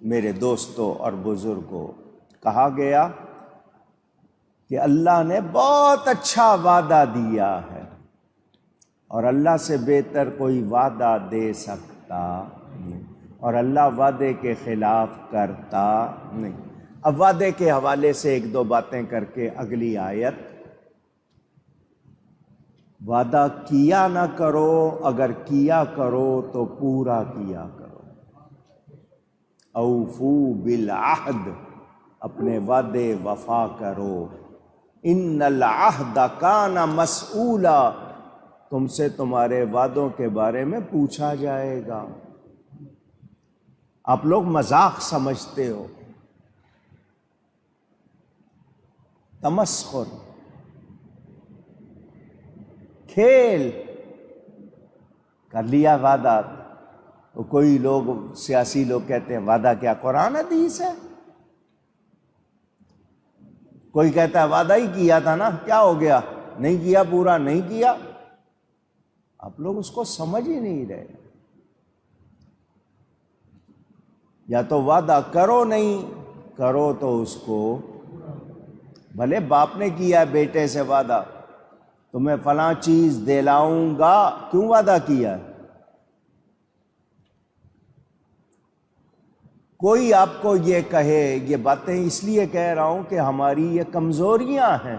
میرے دوستوں اور بزرگوں، کہا گیا کہ اللہ نے بہت اچھا وعدہ دیا ہے اور اللہ سے بہتر کوئی وعدہ دے سکتا نہیں، اور اللہ وعدے کے خلاف کرتا نہیں۔ اب وعدے کے حوالے سے ایک دو باتیں کر کے اگلی آیت، وعدہ کیا نہ کرو، اگر کیا کرو تو پورا کیا کرو۔ اوفو بالعہد، اپنے وعدے وفا کرو۔ ان العہد کان مسئولا، تم سے تمہارے وعدوں کے بارے میں پوچھا جائے گا۔ آپ لوگ مذاق سمجھتے ہو، تمسخر، کھیل کر لیا وعدہ۔ تو کوئی لوگ سیاسی لوگ کہتے ہیں وعدہ کیا قرآن حدیث ہے؟ کوئی کہتا ہے وعدہ ہی کیا تھا نا، کیا ہو گیا، نہیں کیا، پورا نہیں کیا۔ آپ لوگ اس کو سمجھ ہی نہیں رہے۔ یا تو وعدہ کرو، نہیں کرو تو اس کو، بھلے باپ نے کیا ہے بیٹے سے وعدہ، تمہیں فلاں چیز دلاؤں گا، کیوں وعدہ کیا ہے؟ کوئی آپ کو یہ کہے، یہ باتیں اس لیے کہہ رہا ہوں کہ ہماری یہ کمزوریاں ہیں۔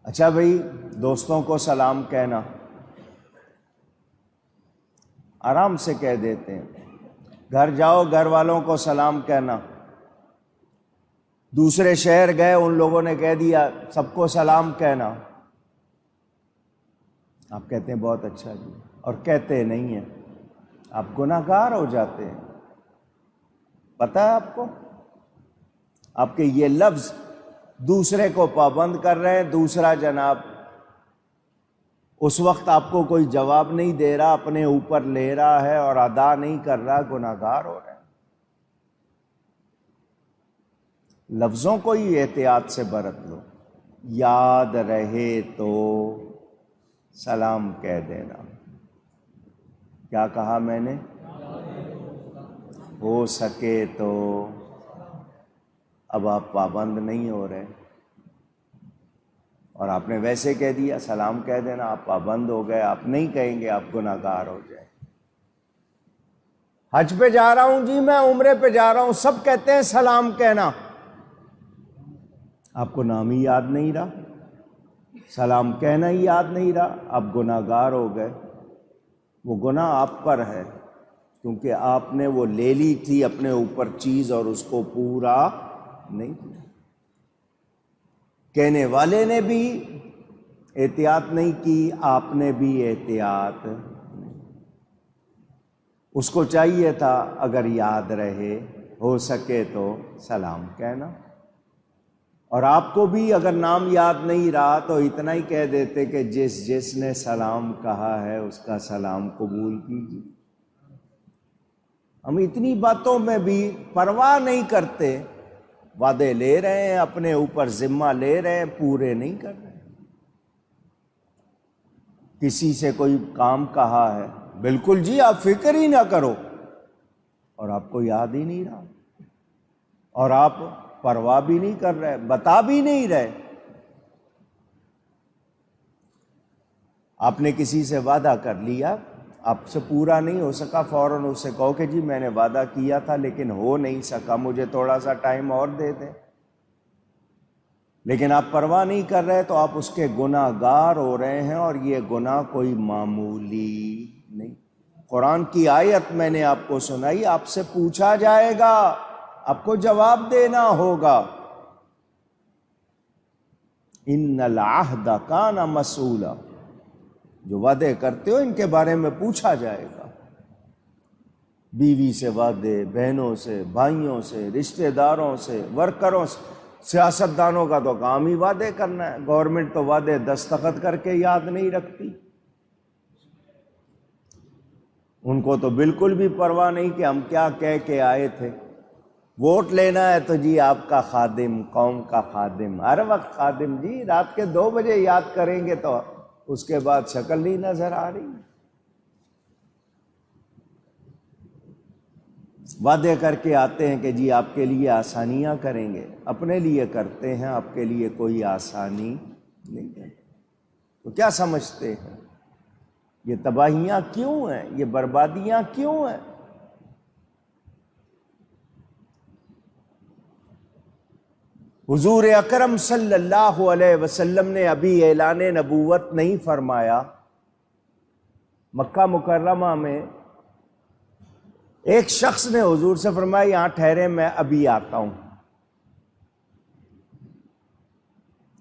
اچھا بھائی، دوستوں کو سلام کہنا آرام سے کہہ دیتے ہیں، گھر جاؤ گھر والوں کو سلام کہنا، دوسرے شہر گئے ان لوگوں نے کہہ دیا سب کو سلام کہنا، آپ کہتے ہیں بہت اچھا جی، اور کہتے نہیں ہیں، آپ گناہ گار ہو جاتے ہیں۔ پتہ ہے آپ کو، آپ کے یہ لفظ دوسرے کو پابند کر رہے ہیں، دوسرا جناب اس وقت آپ کو کوئی جواب نہیں دے رہا، اپنے اوپر لے رہا ہے اور ادا نہیں کر رہا، گناہ گار ہو رہے ہیں۔ لفظوں کو ہی احتیاط سے برت لو، یاد رہے تو سلام کہہ دینا۔ کیا کہا میں نے؟ ہو سکے تو۔ اب آپ پابند نہیں ہو رہے اور آپ نے ویسے کہہ دیا سلام کہہ دینا، آپ پابند ہو گئے، آپ نہیں کہیں گے، آپ گناہ گار ہو جائیں۔ حج پہ جا رہا ہوں جی، میں عمرے پہ جا رہا ہوں، سب کہتے ہیں سلام کہنا، آپ کو نام ہی یاد نہیں رہا، سلام کہنا ہی یاد نہیں رہا، آپ گناہ گار ہو گئے۔ وہ گناہ آپ پر ہے کیونکہ آپ نے وہ لے لی تھی اپنے اوپر چیز اور اس کو پورا نہیں کیا۔ کہنے والے نے بھی احتیاط نہیں کی، آپ نے بھی احتیاط نہیں۔ اس کو چاہیے تھا اگر یاد رہے ہو سکے تو سلام کہنا، اور آپ کو بھی اگر نام یاد نہیں رہا تو اتنا ہی کہہ دیتے کہ جس نے سلام کہا ہے اس کا سلام قبول کیجیے۔ ہم اتنی باتوں میں بھی پرواہ نہیں کرتے، وعدے لے رہے ہیں، اپنے اوپر ذمہ لے رہے ہیں، پورے نہیں کر رہے۔ کسی سے کوئی کام کہا ہے، بالکل جی آپ فکر ہی نہ کرو، اور آپ کو یاد ہی نہیں رہا، اور آپ پرواہ بھی نہیں کر رہے، بتا بھی نہیں رہے۔ آپ نے کسی سے وعدہ کر لیا، آپ سے پورا نہیں ہو سکا، فوراً اس سے کہو کہ جی میں نے وعدہ کیا تھا لیکن ہو نہیں سکا، مجھے تھوڑا سا ٹائم اور دے دیں۔ لیکن آپ پرواہ نہیں کر رہے تو آپ اس کے گناہ گار ہو رہے ہیں، اور یہ گناہ کوئی معمولی نہیں۔ قرآن کی آیت میں نے آپ کو سنائی، آپ سے پوچھا جائے گا، آپ کو جواب دینا ہوگا۔ ان العہد کان مسئولا، جو وعدے کرتے ہو ان کے بارے میں پوچھا جائے گا۔ بیوی سے وعدے، بہنوں سے، بھائیوں سے، رشتہ داروں سے، ورکروں سے، سیاستدانوں کا تو کام ہی وعدے کرنا ہے، گورنمنٹ تو وعدے دستخط کر کے یاد نہیں رکھتی، ان کو تو بالکل بھی پرواہ نہیں کہ ہم کیا کہہ کے آئے تھے۔ ووٹ لینا ہے تو جی آپ کا خادم، قوم کا خادم، ہر وقت خادم جی، رات کے 2 بجے یاد کریں گے تو اس کے بعد شکل نہیں نظر آ رہی۔ وعدے کر کے آتے ہیں کہ جی آپ کے لیے آسانیاں کریں گے، اپنے لیے کرتے ہیں، آپ کے لیے کوئی آسانی نہیں ہے۔ تو کیا سمجھتے ہیں یہ تباہیاں کیوں ہیں، یہ بربادیاں کیوں ہیں؟ حضور اکرم صلی اللہ علیہ وسلم نے ابھی اعلان نبوت نہیں فرمایا، مکہ مکرمہ میں ایک شخص نے حضور سے فرمایا یہاں ٹھہرے میں ابھی آتا ہوں۔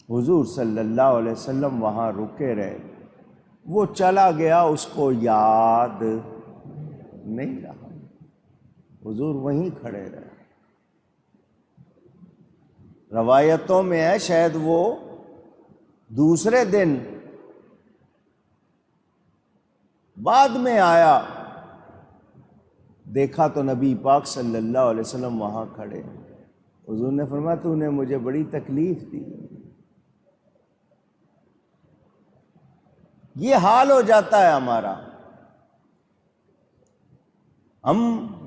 حضور صلی اللہ علیہ وسلم وہاں رکے رہے، وہ چلا گیا، اس کو یاد نہیں رہا، حضور وہیں کھڑے رہے۔ روایتوں میں ہے شاید وہ دوسرے دن بعد میں آیا، دیکھا تو نبی پاک صلی اللہ علیہ وسلم وہاں کھڑے۔ حضور نے فرمایا تو نے مجھے بڑی تکلیف دی۔ یہ حال ہو جاتا ہے ہمارا، ہم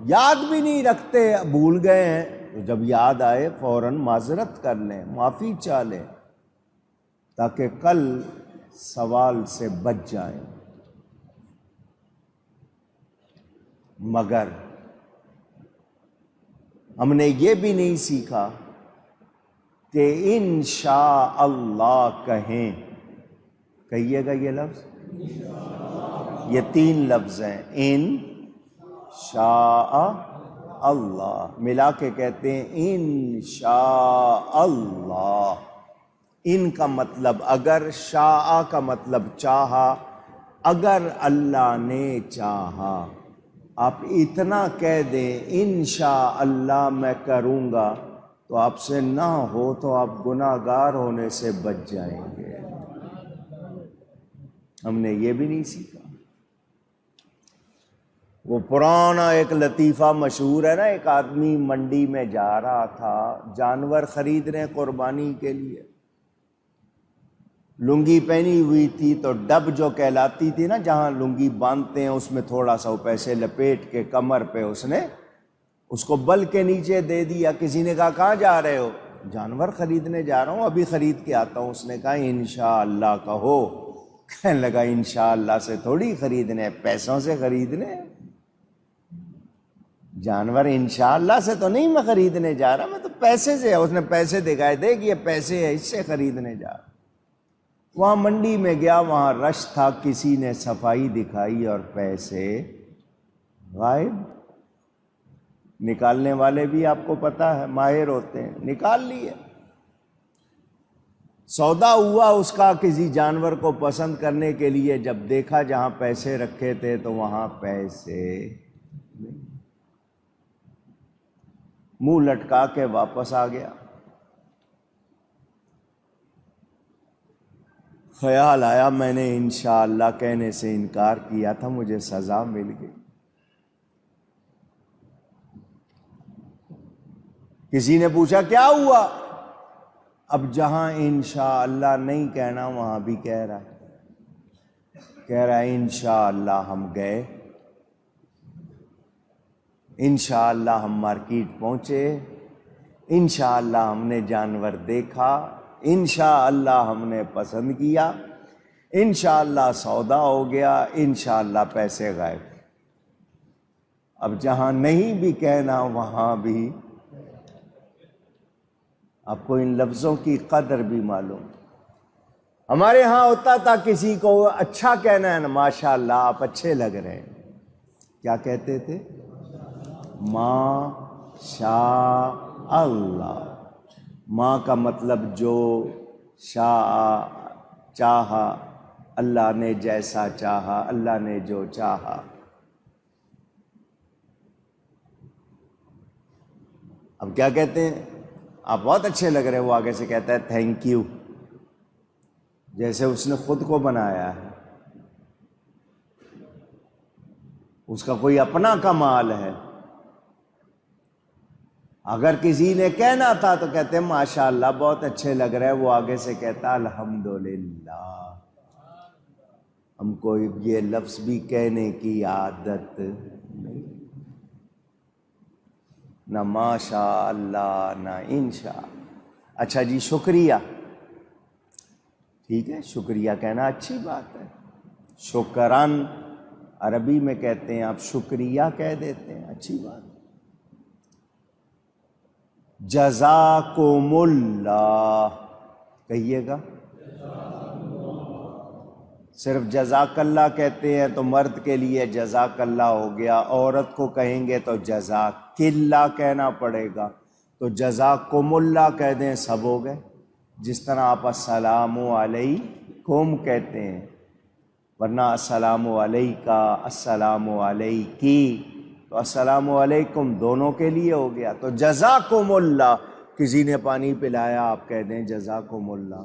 یاد بھی نہیں رکھتے، بھول گئے ہیں، تو جب یاد آئے فوراً معذرت کر لیں، معافی چاہ لیں، تاکہ کل سوال سے بچ جائیں۔ مگر ہم نے یہ بھی نہیں سیکھا کہ انشاءاللہ کہیں، کہیے گا یہ لفظ، یہ 3 لفظ ہیں، انشاء اللہ، ملا کے کہتے ہیں انشاءاللہ۔ ان کا مطلب اگر، شاء کا مطلب چاہا، اگر اللہ نے چاہا۔ آپ اتنا کہہ دیں انشاءاللہ میں کروں گا، تو آپ سے نہ ہو تو آپ گناہگار ہونے سے بچ جائیں گے۔ ہم نے یہ بھی نہیں سیکھا۔ وہ پرانا ایک لطیفہ مشہور ہے نا، ایک آدمی منڈی میں جا رہا تھا جانور خریدنے قربانی کے لیے، لنگی پہنی ہوئی تھی، تو ڈب جو کہلاتی تھی نا جہاں لنگی باندھتے ہیں، اس میں تھوڑا سا پیسے لپیٹ کے کمر پہ اس نے اس کو بل کے نیچے دے دیا۔ کسی نے کہا کہاں جا رہے ہو؟ جانور خریدنے جا رہا ہوں، ابھی خرید کے آتا ہوں۔ اس نے کہا انشاءاللہ کہو۔ کہنے لگا انشاءاللہ سے تھوڑی خریدنے، پیسوں سے خریدنے، جانور انشاءاللہ سے تو نہیں میں خریدنے جا رہا، میں تو پیسے سے۔ اس نے پیسے دکھائے، دیکھ یہ پیسے ہے، اس سے خریدنے جا رہا۔ وہاں منڈی میں گیا، وہاں رش تھا، کسی نے صفائی دکھائی اور پیسے غائب۔ نکالنے والے بھی آپ کو پتہ ہے ماہر ہوتے ہیں، نکال لیے۔ سودا ہوا اس کا کسی جانور کو پسند کرنے کے لیے، جب دیکھا جہاں پیسے رکھے تھے تو وہاں پیسے نہیں، منہ لٹکا کے واپس آ گیا۔ خیال آیا میں نے انشاءاللہ کہنے سے انکار کیا تھا، مجھے سزا مل گئی۔ کسی نے پوچھا کیا ہوا؟ اب جہاں انشاءاللہ نہیں کہنا وہاں بھی کہہ رہا ہے انشاءاللہ ہم گئے، انشاءاللہ ہم مارکیٹ پہنچے، انشاءاللہ ہم نے جانور دیکھا، انشاءاللہ ہم نے پسند کیا، انشاءاللہ سودا ہو گیا، انشاءاللہ پیسے غائب۔ اب جہاں نہیں بھی کہنا وہاں بھی آپ کو ان لفظوں کی قدر بھی معلوم۔ ہمارے ہاں ہوتا تھا کسی کو اچھا کہنا ہے نا، ماشاءاللہ آپ اچھے لگ رہے ہیں، کیا کہتے تھے؟ ما شاء اللہ۔ ماں کا مطلب جو، شاء چاہا، اللہ نے جیسا چاہا، اللہ نے جو چاہا۔ اب کیا کہتے ہیں؟ آپ بہت اچھے لگ رہے ہیں، وہ آگے سے کہتا ہے تھینک یو، جیسے اس نے خود کو بنایا ہے، اس کا کوئی اپنا کمال ہے۔ اگر کسی نے کہنا تھا تو کہتے ہیں ماشاءاللہ بہت اچھے لگ رہے ہیں، وہ آگے سے کہتا الحمدللہ۔ ہم کو یہ لفظ بھی کہنے کی عادت نہیں۔ نہ ماشاء اللہ نہ انشاء۔ اچھا جی، شکریہ، ٹھیک ہے، شکریہ کہنا اچھی بات ہے، شکران عربی میں کہتے ہیں، آپ شکریہ کہہ دیتے ہیں، اچھی بات ہے۔ جزاکم اللہ کہیے گا، صرف جزاک اللہ کہتے ہیں تو مرد کے لیے جزاک اللہ ہو گیا، عورت کو کہیں گے تو جزاک اللہ کہنا پڑے گا، تو جزاکم اللہ کہہ دیں، سب ہو گئے۔ جس طرح آپ السلام علیکم کہتے ہیں، ورنہ السلام علیکہ، السلام علیکی، تو السلام علیکم دونوں کے لیے ہو گیا۔ تو جزاکم اللہ، کسی نے پانی پلایا آپ کہہ دیں جزاکم اللہ۔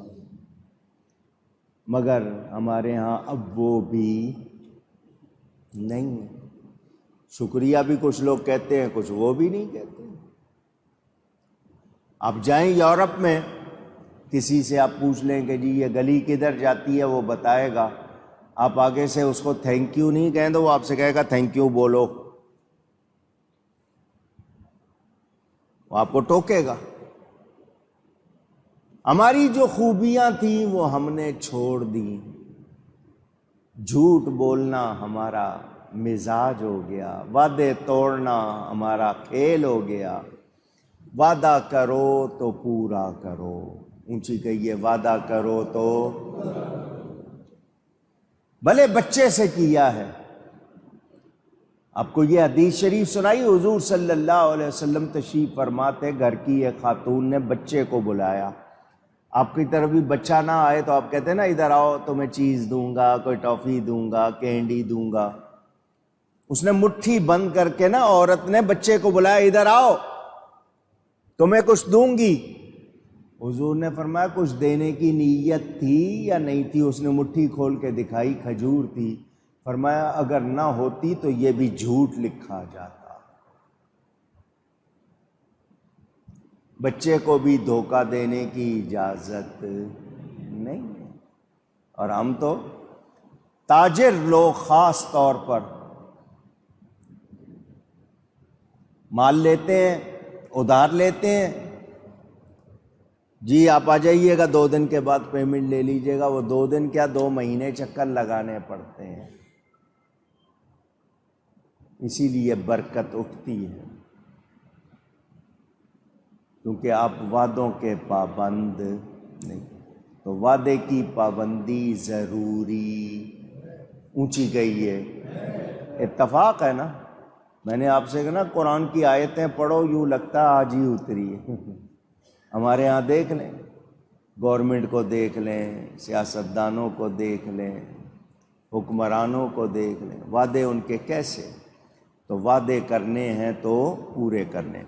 مگر ہمارے ہاں اب وہ بھی نہیں ہے، شکریہ بھی کچھ لوگ کہتے ہیں، کچھ وہ بھی نہیں کہتے۔ آپ جائیں یورپ میں، کسی سے آپ پوچھ لیں کہ جی یہ گلی کدھر جاتی ہے، وہ بتائے گا، آپ آگے سے اس کو تھینک یو نہیں کہیں تو وہ آپ سے کہے گا تھینک یو بولو، وہ آپ کو ٹوکے گا۔ ہماری جو خوبیاں تھیں وہ ہم نے چھوڑ دیں، جھوٹ بولنا ہمارا مزاج ہو گیا، وعدے توڑنا ہمارا کھیل ہو گیا۔ وعدہ کرو تو پورا کرو، اونچی کہیے، وعدہ کرو تو بھلے بچے سے کیا ہے۔ آپ کو یہ حدیث شریف سنائی، حضور صلی اللہ علیہ وسلم تشریف فرماتے، گھر کی ایک خاتون نے بچے کو بلایا، آپ کی طرف بھی بچہ نہ آئے تو آپ کہتے ہیں نا ادھر آؤ تمہیں چیز دوں گا، کوئی ٹافی دوں گا، کینڈی دوں گا۔ اس نے مٹھی بند کر کے نا، عورت نے بچے کو بلایا، ادھر آؤ تمہیں کچھ دوں گی۔ حضور نے فرمایا کچھ دینے کی نیت تھی یا نہیں تھی؟ اس نے مٹھی کھول کے دکھائی، کھجور تھی۔ فرمایا اگر نہ ہوتی تو یہ بھی جھوٹ لکھا جاتا۔ بچے کو بھی دھوکہ دینے کی اجازت نہیں ہے، اور ہم تو تاجر لوگ خاص طور پر مال لیتے ہیں، ادھار لیتے ہیں، جی آپ آ جائیے گا 2 دن کے بعد پیمنٹ لے لیجئے گا، وہ 2 دن کیا 2 مہینے چکر لگانے پڑتے ہیں، اسی لیے برکت اٹھتی ہے، کیونکہ آپ وعدوں کے پابند نہیں۔ تو وعدے کی پابندی ضروری، اونچی گئی ہے، اتفاق ہے نا۔ میں نے آپ سے کہا نا قرآن کی آیتیں پڑھو، یوں لگتا ہے آج ہی اتری ہے۔ ہمارے ہاں دیکھ لیں، گورنمنٹ کو دیکھ لیں، سیاستدانوں کو دیکھ لیں، حکمرانوں کو دیکھ لیں، وعدے ان کے کیسے؟ تو وعدے کرنے ہیں تو پورے کرنے۔